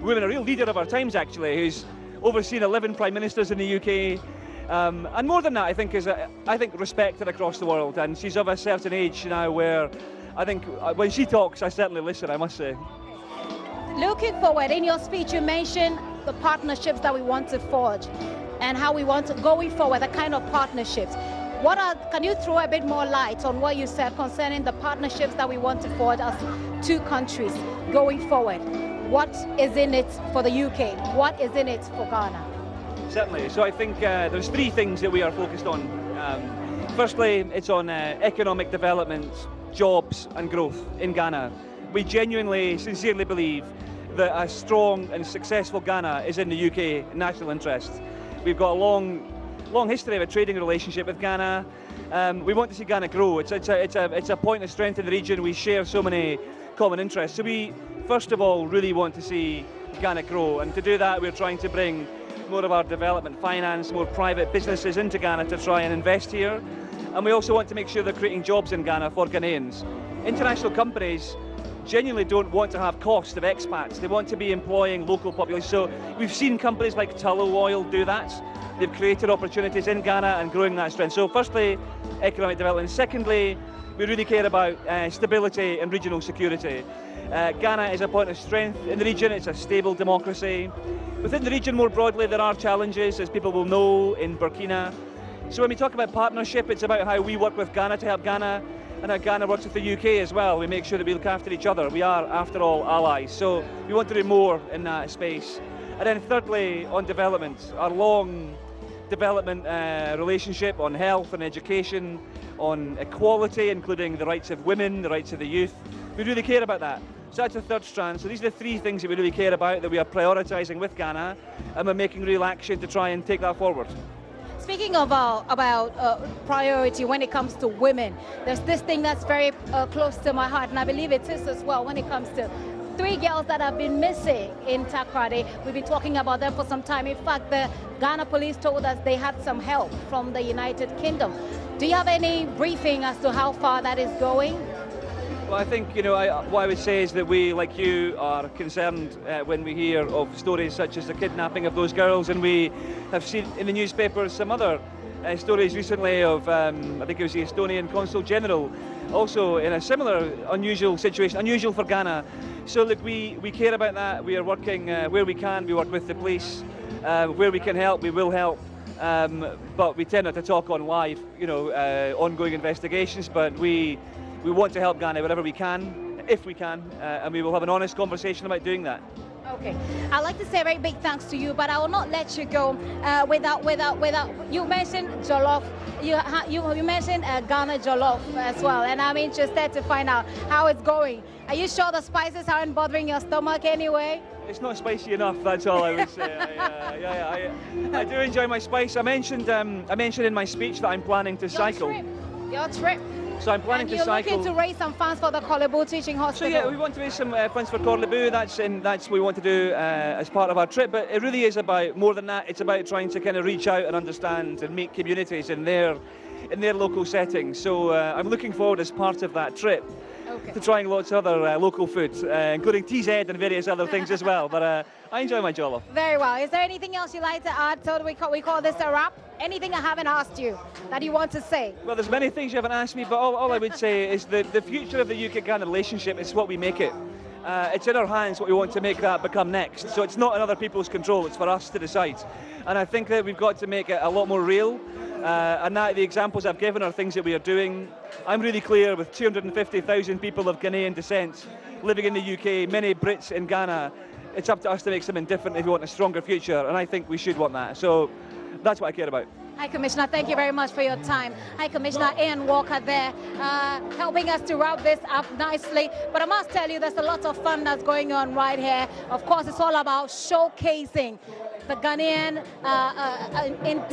woman, a real leader of our times, actually, who's overseen 11 prime ministers in the UK. And more than that, I think, is respected across the world. And she's of a certain age now where I think when she talks, I certainly listen, I must say. Looking forward, in your speech, you mentioned the partnerships that we want to forge and how we want to, going forward, the kind of partnerships. Can you throw a bit more light on what you said concerning the partnerships that we want to forge as two countries going forward? What is in it for the UK? What is in it for Ghana? Certainly. So I think there's three things that we are focused on. Firstly, it's on economic development, jobs and growth in Ghana. We genuinely, sincerely believe that a strong and successful Ghana is in the UK national interest. We've got a long history of a trading relationship with Ghana. We want to see Ghana grow. It's a point of strength in the region. We share so many common interests. So we, first of all, really want to see Ghana grow. And to do that, we're trying to bring more of our development finance, more private businesses into Ghana to try and invest here. And we also want to make sure they're creating jobs in Ghana for Ghanaians. International companies genuinely don't want to have cost of expats. They want to be employing local populations. So we've seen companies like Tullow Oil do that. They've created opportunities in Ghana and growing that strength. So firstly, economic development. Secondly, we really care about stability and regional security. Ghana is a point of strength in the region. It's a stable democracy. Within the region more broadly, there are challenges, as people will know, in Burkina. So when we talk about partnership, it's about how we work with Ghana to help Ghana, and how Ghana works with the UK as well. We make sure that we look after each other. We are, after all, allies. So we want to do more in that space. And then thirdly, on development, our long development relationship on health and education, on equality, including the rights of women, the rights of the youth. We really care about that. So that's the third strand. So these are the three things that we really care about, that we are prioritising with Ghana, and we're making real action to try and take that forward. Speaking of about priority when it comes to women, there's this thing that's very close to my heart, and I believe it is as well when it comes to 3 girls that have been missing in Takoradi. We've been talking about them for some time. In fact, the Ghana police told us they had some help from the United Kingdom. Do you have any briefing as to how far that is going? Well, I think, what I would say is that we, like you, are concerned when we hear of stories such as the kidnapping of those girls, and we have seen in the newspapers some other stories recently of, I think it was the Estonian Consul General, also in a similar unusual situation, unusual for Ghana. So look, we care about that. We are working where we can. We work with the police. Where we can help, we will help. But we tend not to talk on live, ongoing investigations, but we want to help Ghana wherever we can, if we can, and we will have an honest conversation about doing that. Okay, I'd like to say a very big thanks to you, but I will not let you go without. You mentioned jollof. You mentioned Ghana jollof as well, and I'm interested to find out how it's going. Are you sure the spices aren't bothering your stomach anyway? It's not spicy enough. That's all I would say. I do enjoy my spice. I mentioned in my speech that I'm planning to cycle. Your trip. So I'm planning to cycle. And you're looking to raise some funds for the Korle Teaching Hospital. So yeah, we want to raise some funds for Korle. That's what we want to do as part of our trip. But it really is about more than that. It's about trying to kind of reach out and understand and meet communities in their local settings. So I'm looking forward as part of that trip to trying lots of other local foods, including TZ and various other things as well. But I enjoy my jollof. Very well. Is there anything else you'd like to add? So we call this a wrap? Anything I haven't asked you that you want to say? Well, there's many things you haven't asked me, but all I would say is that the future of the UK-Ghana relationship is what we make it. It's in our hands what we want to make that become next. So it's not in other people's control, it's for us to decide. And I think that we've got to make it a lot more real. And that the examples I've given are things that we are doing. I'm really clear, with 250,000 people of Ghanaian descent living in the UK, many Brits in Ghana, it's up to us to make something different if we want a stronger future, and I think we should want that. So that's what I care about. High Commissioner, thank you very much for your time. High Commissioner Ian Walker there, helping us to wrap this up nicely. But I must tell you, there's a lot of fun that's going on right here. Of course, it's all about showcasing the Ghanaian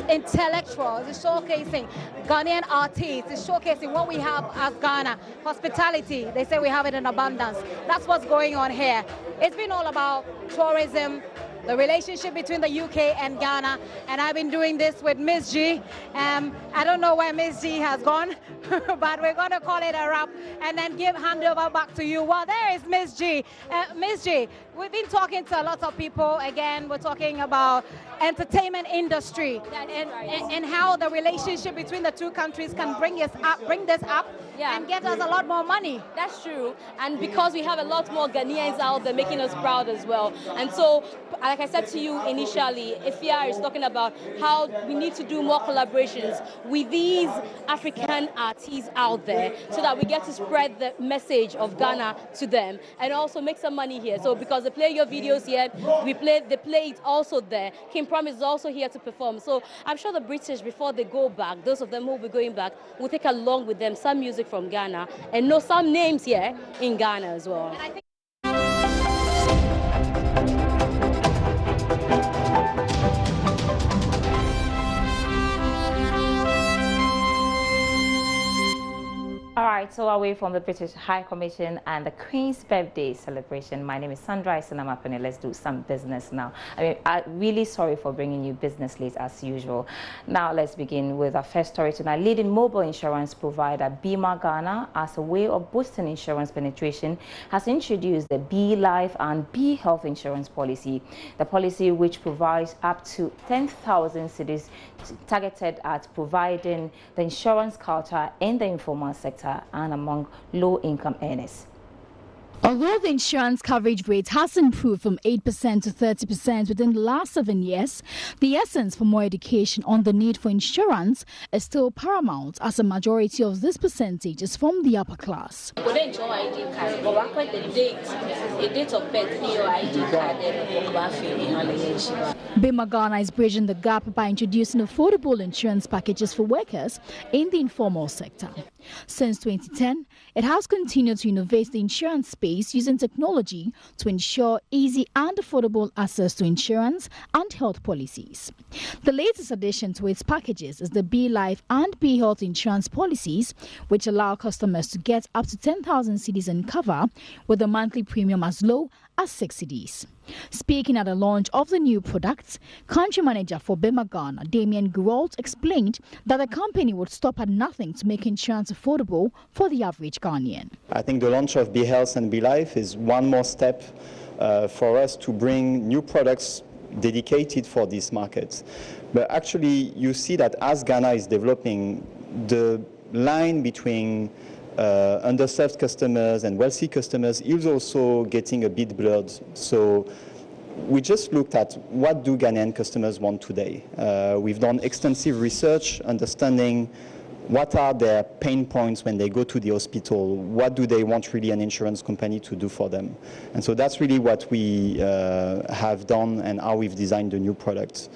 intellectuals, it's showcasing Ghanaian artists, it's showcasing what we have as Ghana. Hospitality, they say we have it in abundance. That's what's going on here. It's been all about tourism, the relationship between the UK and Ghana, and I've been doing this with Miss G. I don't know where Miss G has gone, but we're going to call it a wrap and then hand over back to you. Well, there is Miss G. Miss G, we've been talking to a lot of people. Again, we're talking about entertainment industry and how the relationship between the two countries can bring this up and get us a lot more money. That's true, and because we have a lot more Ghanaians out there making us proud as well. And so, like I said to you initially, Ifya is talking about how we need to do more collaborations with these African artists out there so that we get to spread the message of Ghana to them and also make some money here. So because they play your videos here, they play it also there. King Promise is also here to perform. So I'm sure the British, before they go back, those of them who will be going back, will take along with them some music from Ghana and know some names here in Ghana as well. All right, so away from the British High Commission and the Queen's birthday celebration, my name is Sandra Isenamapene. Let's do some business now. I'm really sorry for bringing you business late as usual. Now let's begin with our first story tonight. Leading mobile insurance provider Bima Ghana, as a way of boosting insurance penetration, has introduced the B Life and B Health insurance policy. The policy, which provides up to 10,000 cedis targeted at providing the insurance culture in the informal sector and among low-income earners. Although the insurance coverage rate has improved from 8% to 30% within the last 7 years, the essence for more education on the need for insurance is still paramount, as a majority of this percentage is from the upper class. Bima Ghana is bridging the gap by introducing affordable insurance packages for workers in the informal sector. Since 2010, it has continued to innovate the insurance space using technology to ensure easy and affordable access to insurance and health policies. The latest addition to its packages is the B Life and B Health insurance policies, which allow customers to get up to 10,000 cedis in cover with a monthly premium as low as 6 cedis. Speaking at the launch of the new products, country manager for Bima Ghana, Damien Girault, explained that the company would stop at nothing to make insurance affordable for the average Ghanaian. I think the launch of B Health and B Life is one more step for us to bring new products dedicated for these markets. But actually, you see that as Ghana is developing, the line between underserved customers and wealthy customers is also getting a bit blurred. So we just looked at what do Ghanaian customers want today. We've done extensive research, understanding what are their pain points when they go to the hospital, what do they want really an insurance company to do for them. And so that's really what we have done and how we've designed the new products.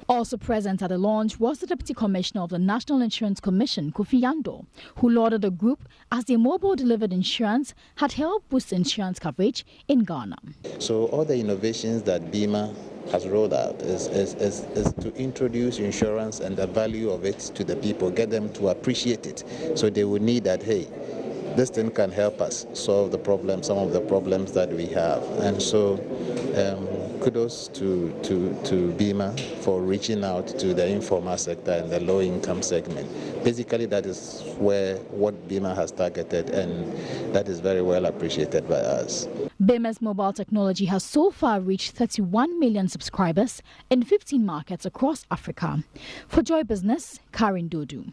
Also present at the launch was the Deputy Commissioner of the National Insurance Commission, Kofi Yando, who lauded the group as their mobile delivered insurance had helped boost insurance coverage in Ghana. So all the innovations that Bima has rolled out is to introduce insurance and the value of it to the people, get them to appreciate it. So they will need that, hey, this thing can help us solve the problem, some of the problems that we have. And so kudos to Bima for reaching out to the informal sector and the low-income segment. Basically, that is what Bima has targeted, and that is very well appreciated by us. Bima's mobile technology has so far reached 31 million subscribers in 15 markets across Africa. For Joy Business, Karen Dodu.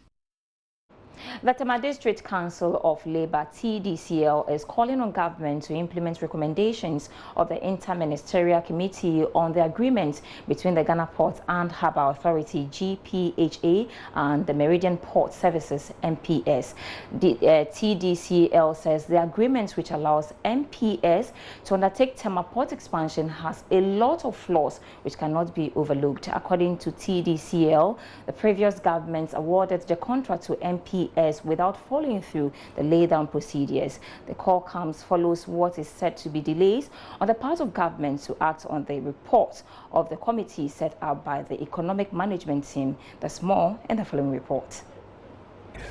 The Tema District Council of Labour, TDCL, is calling on government to implement recommendations of the Interministerial Committee on the agreement between the Ghana Port and Harbour Authority, GPHA, and the Meridian Port Services, MPS. The TDCL says the agreement, which allows MPS to undertake Tema Port expansion, has a lot of flaws which cannot be overlooked. According to TDCL, the previous government awarded the contract to MPS MPS without following through the laydown procedures. The call follows what is said to be delays on the part of government to act on the report of the committee set up by the Economic Management Team. There's more in the following report.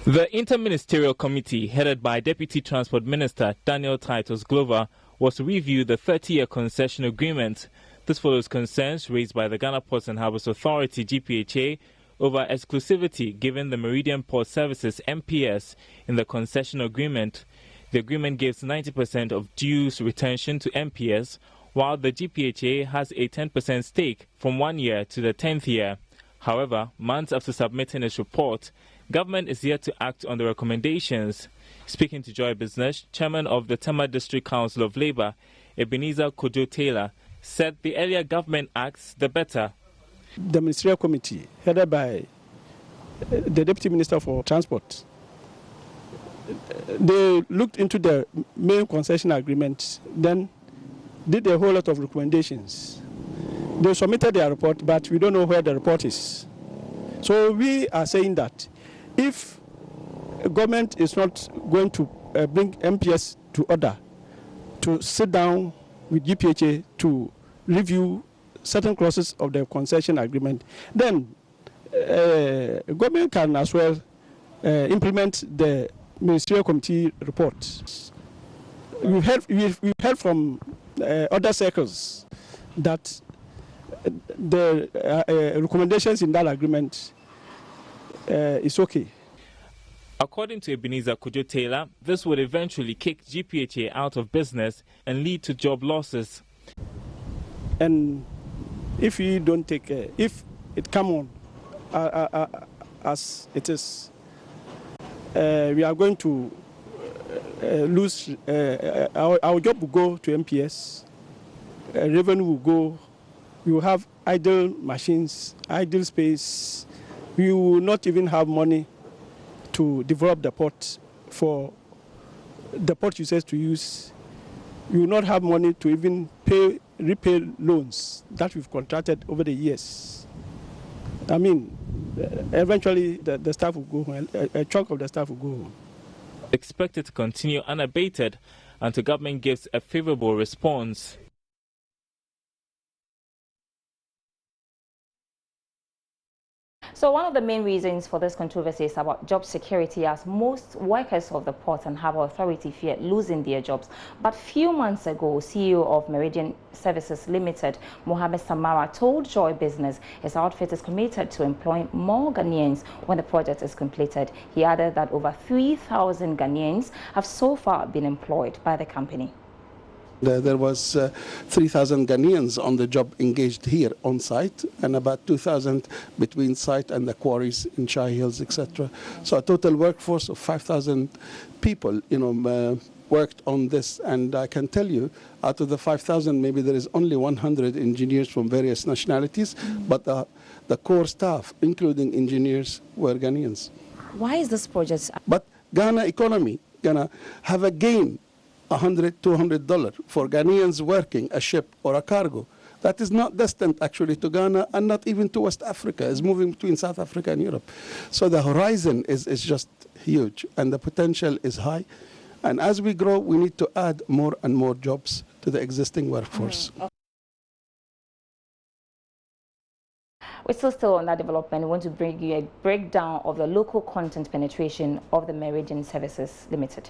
The Interministerial Committee, headed by Deputy Transport Minister Daniel Titus Glover, was to review the 30-year concession agreement. This follows concerns raised by the Ghana Ports and Harbours Authority, GPHA, over exclusivity given the Meridian Port Services, MPS, in the concession agreement. The agreement gives 90% of dues retention to MPS, while the GPHA has a 10% stake from 1 year to the 10th year. However, months after submitting its report, government is yet to act on the recommendations. Speaking to Joy Business, Chairman of the Tema District Council of Labour, Ebenezer Kojo Taylor, said the earlier government acts, the better. The Ministerial Committee, headed by the Deputy Minister for Transport, they looked into the main concession agreement, then did a whole lot of recommendations. They submitted their report, but we don't know where the report is. So we are saying that if government is not going to bring MPS to order, to sit down with GPHA to review certain clauses of the concession agreement, then government can as well implement the Ministerial Committee report. We've heard from other circles that the recommendations in that agreement is okay. According to Ebenezer Kojo Taylor, this would eventually kick GPHA out of business and lead to job losses. And if we don't take care, if it come on as it is, we are going to lose, our job will go to MPS, revenue will go, we will have idle machines, idle space, we will not even have money to develop the port for the port users to use. We will not have money to even repay loans that we've contracted over the years. I mean, eventually the staff will go home, a chunk of the staff will go home. Expected to continue unabated until government gives a favorable response. So one of the main reasons for this controversy is about job security, as most workers of the Port and Harbour Authority feared losing their jobs. But few months ago, CEO of Meridian Services Limited, Mohammed Samara, told Joy Business his outfit is committed to employing more Ghanaians when the project is completed. He added that over 3,000 Ghanaians have so far been employed by the company. There was 3,000 Ghanaians on the job engaged here on site, and about 2,000 between site and the quarries in Shai Hills, etc. So a total workforce of 5,000 people, worked on this. And I can tell you, out of the 5,000, maybe there is only 100 engineers from various nationalities, but the core staff, including engineers, were Ghanaians. Why is this project? But Ghana economy gonna have a gain. $100, $200 for Ghanaians working a ship or a cargo. That is not destined actually to Ghana and not even to West Africa. It's moving between South Africa and Europe. So the horizon is just huge and the potential is high. And as we grow, we need to add more and more jobs to the existing workforce. We're still on that development. We want to bring you a breakdown of the local content penetration of the Meridian Services Limited.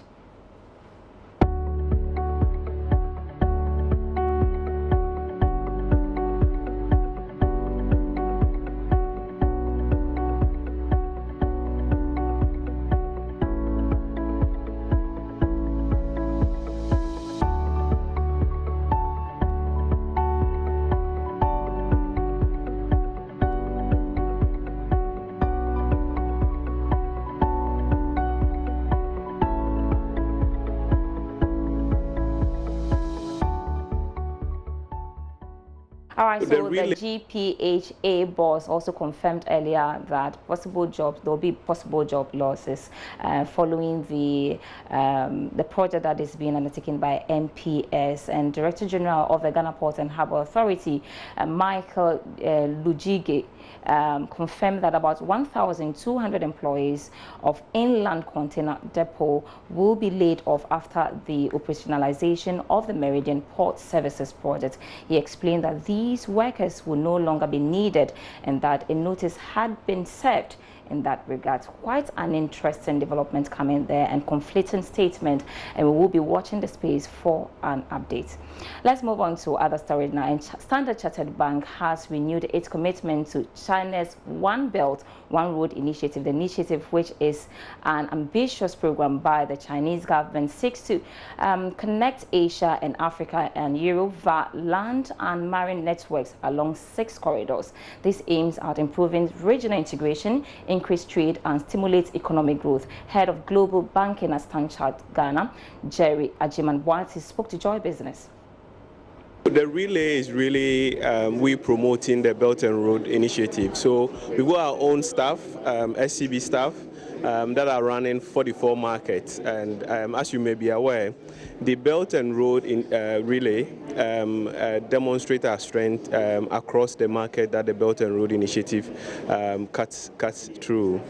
All right, so the GPHA boss also confirmed earlier that there will be possible job losses following the project that is being undertaken by MPS. And Director General of the Ghana Port and Harbour Authority, Michael Lujige, confirmed that about 1,200 employees of Inland Container Depot will be laid off after the operationalization of the Meridian Port Services project. He explained that these workers will no longer be needed and that a notice had been served in that regard. Quite an interesting development coming there and conflicting statement, and we will be watching the space for an update. Let's move on to other stories now. And Standard Chartered Bank has renewed its commitment to China's One Belt, One Road initiative. The initiative, which is an ambitious program by the Chinese government, seeks to connect Asia and Africa and Europe via land and marine networks along 6 corridors. This aims at improving regional integration, increase trade and stimulate economic growth. Head of Global Banking at Standard Chartered Ghana, Jerry Ajiman-Boati, spoke to Joy Business. The relay is really we promoting the Belt and Road initiative. So we've got our own staff, SCB staff, that are running 44 markets. And as you may be aware, the Belt and Road relay demonstrates our strength across the market that the Belt and Road initiative cuts through.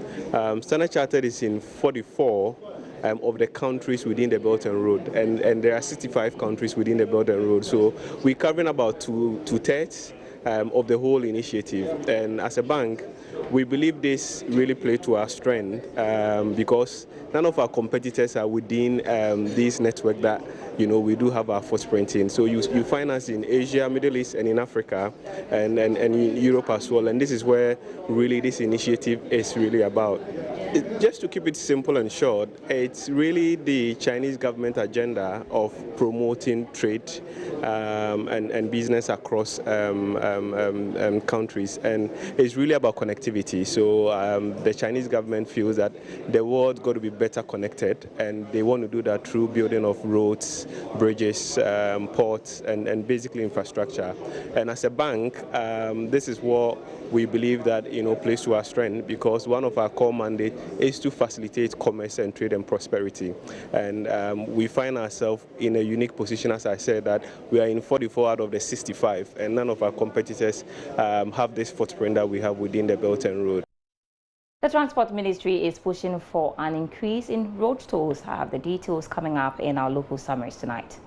Standard Chartered is in 44 of the countries within the Belt and Road, and there are 65 countries within the Belt and Road. So we're covering about two-thirds of the whole initiative. And as a bank, we believe this really plays to our strength because none of our competitors are within this network that we do have our footprint in. So you find us in Asia, Middle East, and in Africa, and in Europe as well. And this is where really this initiative is really about. Just to keep it simple and short, it's really the Chinese government agenda of promoting trade and business across countries, and it's really about connectivity. So the Chinese government feels that the world's got to be better connected, and they want to do that through building of roads, bridges, ports, and basically infrastructure. And as a bank, this is what we believe that plays to our strength, because one of our core mandates is to facilitate commerce and trade and prosperity. And we find ourselves in a unique position, as I said, that we are in 44 out of the 65, and none of our competitors have this footprint that we have within the Belt and Road. The Transport Ministry is pushing for an increase in road tolls. I have the details coming up in our local summaries tonight.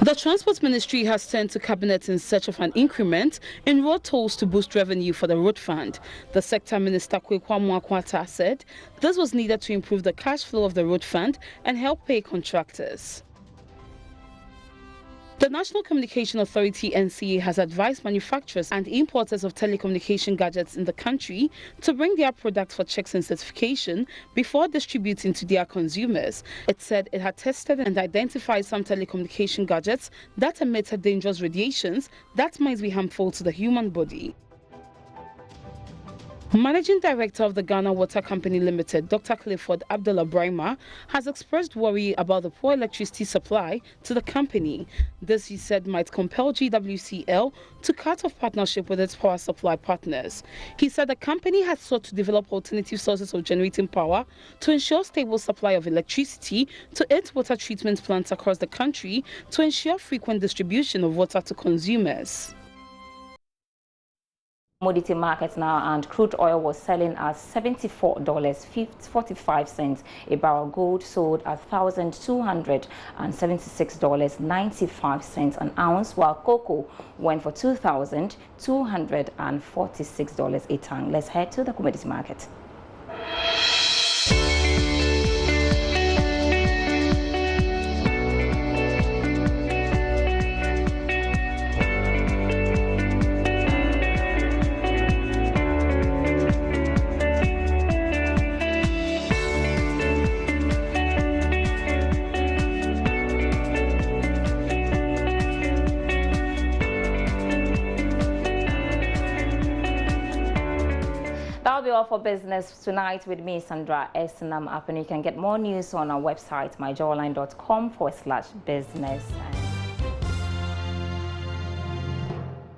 The Transport Ministry has turned to Cabinet in search of an increment in road tolls to boost revenue for the road fund. The Sector Minister Kwekwa Mwakwata said this was needed to improve the cash flow of the road fund and help pay contractors. The National Communication Authority (NCA) has advised manufacturers and importers of telecommunication gadgets in the country to bring their products for checks and certification before distributing to their consumers. It said it had tested and identified some telecommunication gadgets that emitted dangerous radiations that might be harmful to the human body. Managing Director of the Ghana Water Company Limited, Dr. Clifford Abdullah Brahma, has expressed worry about the poor electricity supply to the company. This, he said, might compel GWCL to cut off partnership with its power supply partners. He said the company has sought to develop alternative sources of generating power to ensure stable supply of electricity to its water treatment plants across the country to ensure frequent distribution of water to consumers. Commodity markets now, and crude oil was selling at $74.45 a barrel. Gold sold at $1,276.95 an ounce, while cocoa went for $2,246 a ton. Let's head to the commodity market. That'll be all for business tonight with me, Sandra Esinam Apani. You can get more news on our website, myjawline.com/business.